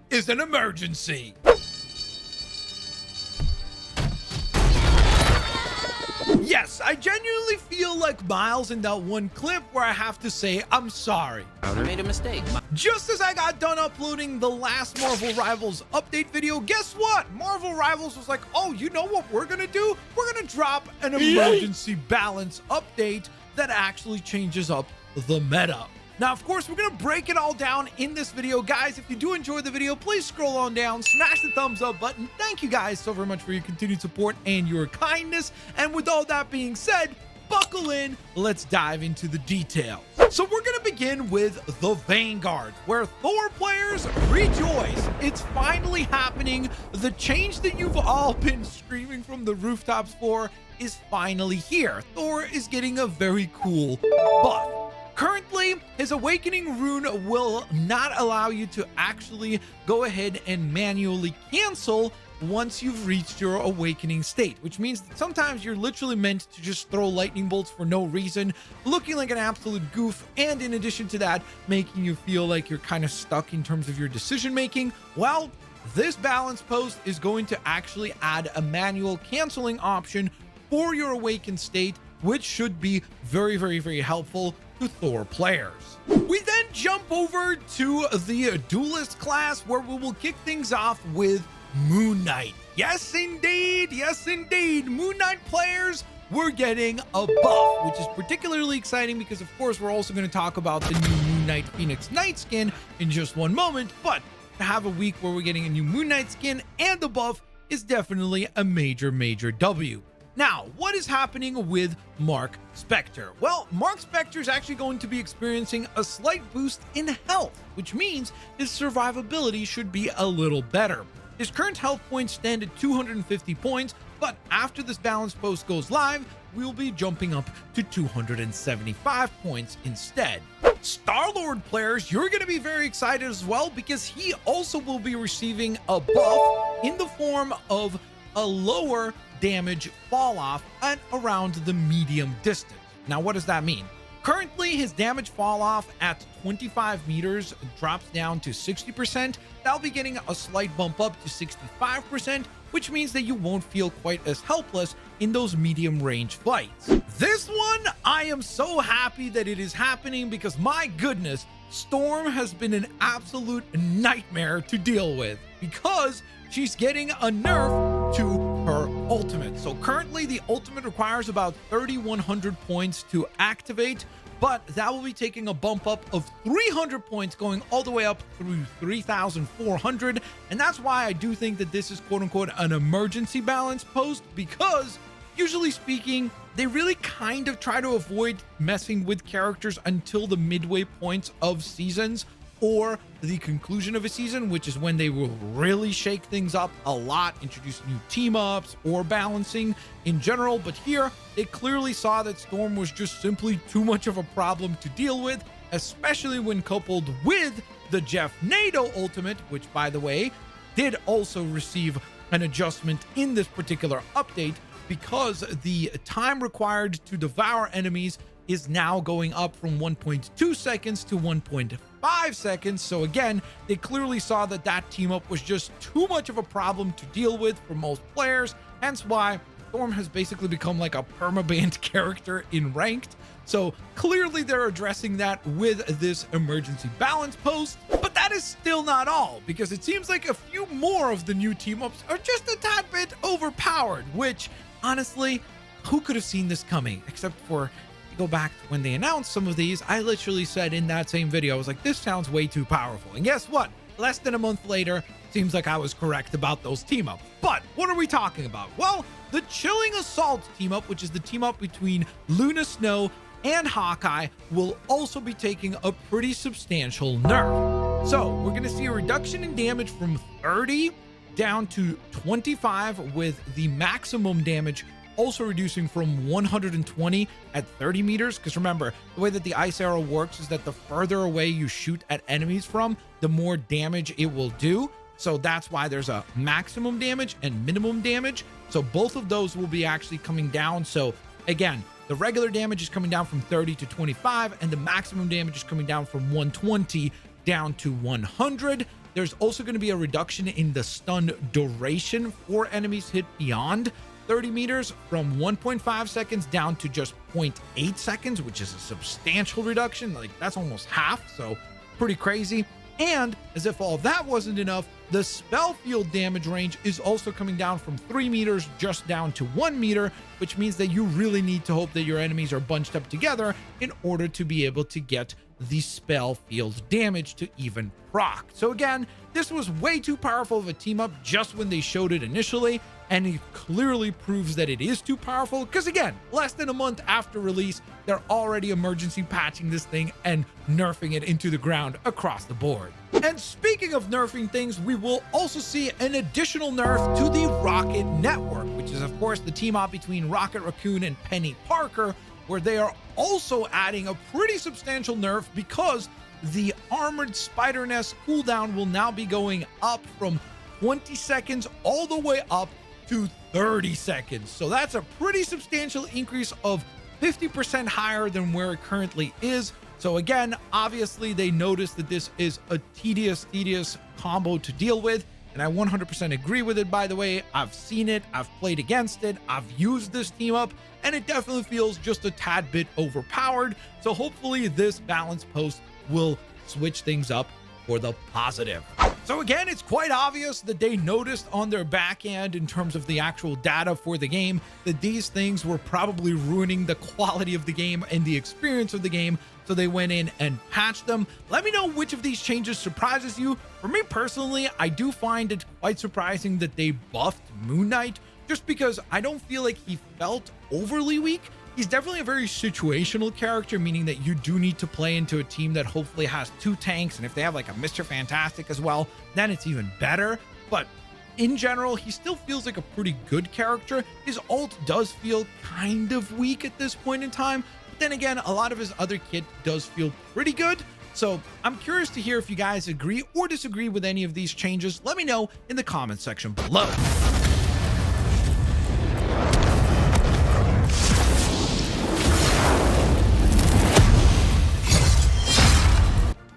is an emergency. Yes, I genuinely feel like Miles in that one clip where I have to say I'm sorry. I made a mistake. Just as I got done uploading the last Marvel Rivals update video, guess what? Marvel Rivals was like, oh, you know what we're gonna do? We're gonna drop an emergency balance update that actually changes up the meta. Now, of course, we're going to break it all down in this video. Guys, if you do enjoy the video, please scroll on down, smash the thumbs up button. Thank you guys so very much for your continued support and your kindness. And with all that being said, buckle in. Let's dive into the details. So we're going to begin with the Vanguard, where Thor players rejoice. It's finally happening. The change that you've all been screaming from the rooftops for is finally here. Thor is getting a very cool buff. Currently, his Awakening rune will not allow you to actually go ahead and manually cancel once you've reached your Awakening state, which means that sometimes you're literally meant to just throw lightning bolts for no reason, looking like an absolute goof, and in addition to that, making you feel like you're kind of stuck in terms of your decision making. Well, this balance post is going to actually add a manual canceling option for your Awakened state, which should be very, very, very helpful to Thor players. We then jump over to the Duelist class, where we will kick things off with Moon Knight. Yes, indeed. Yes, indeed. Moon Knight players, we're getting a buff, which is particularly exciting because, of course, we're also going to talk about the new Moon Knight Phoenix Knight skin in just one moment. But to have a week where we're getting a new Moon Knight skin and the buff is definitely a major, major W. Now, what is happening with Mark Spector? Well, Mark Spector is actually going to be experiencing a slight boost in health, which means his survivability should be a little better. His current health points stand at 250 points, but after this balance post goes live, we'll be jumping up to 275 points instead. Star-Lord players, you're going to be very excited as well because he also will be receiving a buff in the form of a lower damage fall off at around the medium distance. Now, what does that mean? Currently, his damage fall off at 25 meters drops down to 60%. That'll be getting a slight bump up to 65%, which means that you won't feel quite as helpless in those medium range fights. This one, I am so happy that it is happening because, my goodness, Storm has been an absolute nightmare to deal with because she's getting a nerf to her ultimate. So currently the ultimate requires about 3,100 points to activate, but that will be taking a bump up of 300 points going all the way up through 3,400. And that's why I do think that this is quote unquote an emergency balance post, because usually speaking, they really kind of try to avoid messing with characters until the midway points of seasons or the conclusion of a season, which is when they will really shake things up a lot, introduce new team-ups or balancing in general. But here, they clearly saw that Storm was just simply too much of a problem to deal with, especially when coupled with the Jeff-nado ultimate, which, by the way, did also receive an adjustment in this particular update because the time required to devour enemies is now going up from 1.2 seconds to 1.5 seconds. So again, they clearly saw that that team up was just too much of a problem to deal with for most players, hence why Storm has basically become like a permabanned character in ranked. So clearly they're addressing that with this emergency balance post, but that is still not all, because it seems like a few more of the new team ups are just a tad bit overpowered, which honestly, who could have seen this coming? Except for, go back to when they announced some of these, I literally said in that same video, I was like, this sounds way too powerful. And guess what? Less than a month later, seems like I was correct about those team ups. But what are we talking about? Well, the Chilling Assault team up, which is the team up between Luna Snow and Hawkeye, will also be taking a pretty substantial nerf. So we're going to see a reduction in damage from 30 down to 25, with the maximum damage also reducing from 120 at 30 meters. Because remember, the way that the ice arrow works is that the further away you shoot at enemies from, the more damage it will do. So that's why there's a maximum damage and minimum damage. So both of those will be actually coming down. So again, the regular damage is coming down from 30 to 25, and the maximum damage is coming down from 120 down to 100. There's also going to be a reduction in the stun duration for enemies hit beyond 30 meters from 1.5 seconds down to just 0.8 seconds, which is a substantial reduction. Like, that's almost half, so pretty crazy. And as if all that wasn't enough, the spell field damage range is also coming down from 3 meters just down to 1 meter, which means that you really need to hope that your enemies are bunched up together in order to be able to get the spell field damage to even proc. So again, this was way too powerful of a team up just when they showed it initially, and it clearly proves that it is too powerful because, again, less than a month after release, they're already emergency patching this thing and nerfing it into the ground across the board. And speaking of nerfing things, we will also see an additional nerf to the Rocket Network, which is of course the team up between Rocket Raccoon and Penny Parker, where they are also adding a pretty substantial nerf because the Armored Spider Nest cooldown will now be going up from 20 seconds all the way up to 30 seconds. So that's a pretty substantial increase of 50% higher than where it currently is. So again, obviously they noticed that this is a tedious combo to deal with, and I 100% agree with it. By the way, I've seen it, I've played against it, I've used this team up, and it definitely feels just a tad bit overpowered. So hopefully this balance post will switch things up for the positive. So again, it's quite obvious that they noticed on their back end in terms of the actual data for the game that these things were probably ruining the quality of the game and the experience of the game. So they went in and patched them. Let me know which of these changes surprises you. For me personally, I do find it quite surprising that they buffed Moon Knight, just because I don't feel like he felt overly weak. He's definitely a very situational character, meaning that you do need to play into a team that hopefully has 2 tanks, and if they have like a Mr. Fantastic as well, then it's even better. But in general, he still feels like a pretty good character. His ult does feel kind of weak at this point in time, but then again, a lot of his other kit does feel pretty good. So I'm curious to hear if you guys agree or disagree with any of these changes. Let me know in the comment section below.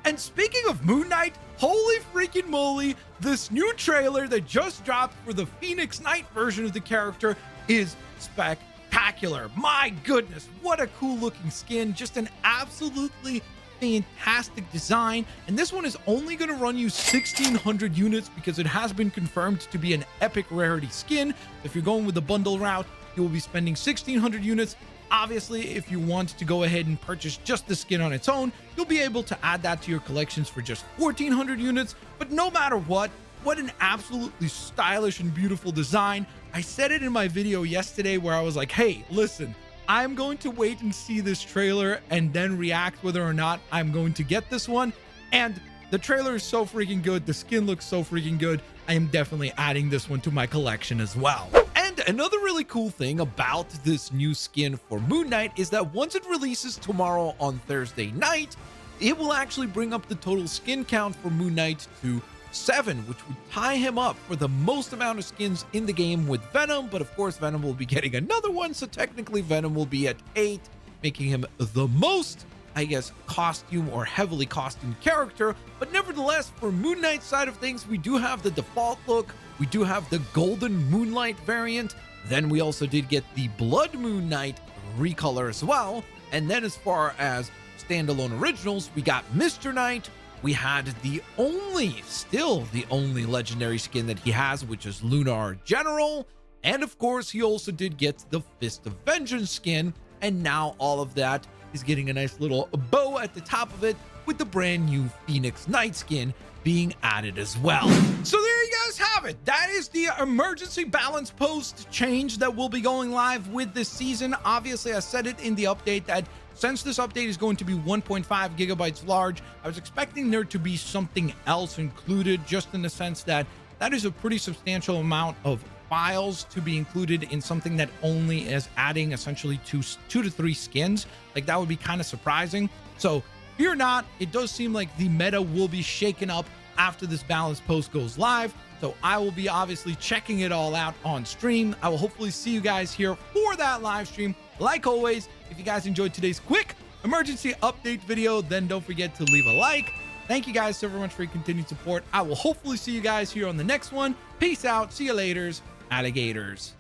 And speaking of Moon Knight, holy freaking moly, this new trailer that just dropped for the Phoenix Knight version of the character is spectacular. My goodness, what a cool looking skin. Just an absolutely fantastic design. And this one is only going to run you 1,600 units because it has been confirmed to be an epic rarity skin. If you're going with the bundle route, you will be spending 1,600 units. Obviously, if you want to go ahead and purchase just the skin on its own, you'll be able to add that to your collections for just 1,400 units. But no matter what an absolutely stylish and beautiful design. I said it in my video yesterday where I was like, hey, listen, I'm going to wait and see this trailer and then react whether or not I'm going to get this one. And the trailer is so freaking good. The skin looks so freaking good. I am definitely adding this one to my collection as well. And another really cool thing about this new skin for Moon Knight is that once it releases tomorrow on Thursday night, it will actually bring up the total skin count for Moon Knight to 7, which would tie him up for the most amount of skins in the game with Venom. But of course, Venom will be getting another one, so technically Venom will be at 8, making him the most, I guess, costume or heavily costumed character. But nevertheless, for Moon Knight's side of things, we do have the default look. We do have the Golden Moonlight variant. Then we also did get the Blood Moon Knight recolor as well. And then as far as standalone originals, we got Mr. Knight. We had still the only legendary skin that he has, which is Lunar General. And of course, he also did get the Fist of Vengeance skin. And now all of that is getting a nice little bow at the top of it with the brand new Phoenix Knight skin being added as well. So there you guys have it. That is the emergency balance post change that will be going live with this season. Obviously, I said it in the update that since this update is going to be 1.5 gigabytes large, I was expecting there to be something else included, just in the sense that that is a pretty substantial amount of files to be included in something that only is adding essentially two to three skins. Like, that would be kind of surprising. So fear not, it does seem like the meta will be shaken up after this balance post goes live. So I will be obviously checking it all out on stream. I will hopefully see you guys here for that live stream. Like always, if you guys enjoyed today's quick emergency update video, then don't forget to leave a like. Thank you guys so very much for your continued support. I will hopefully see you guys here on the next one. Peace out. See you later, alligators.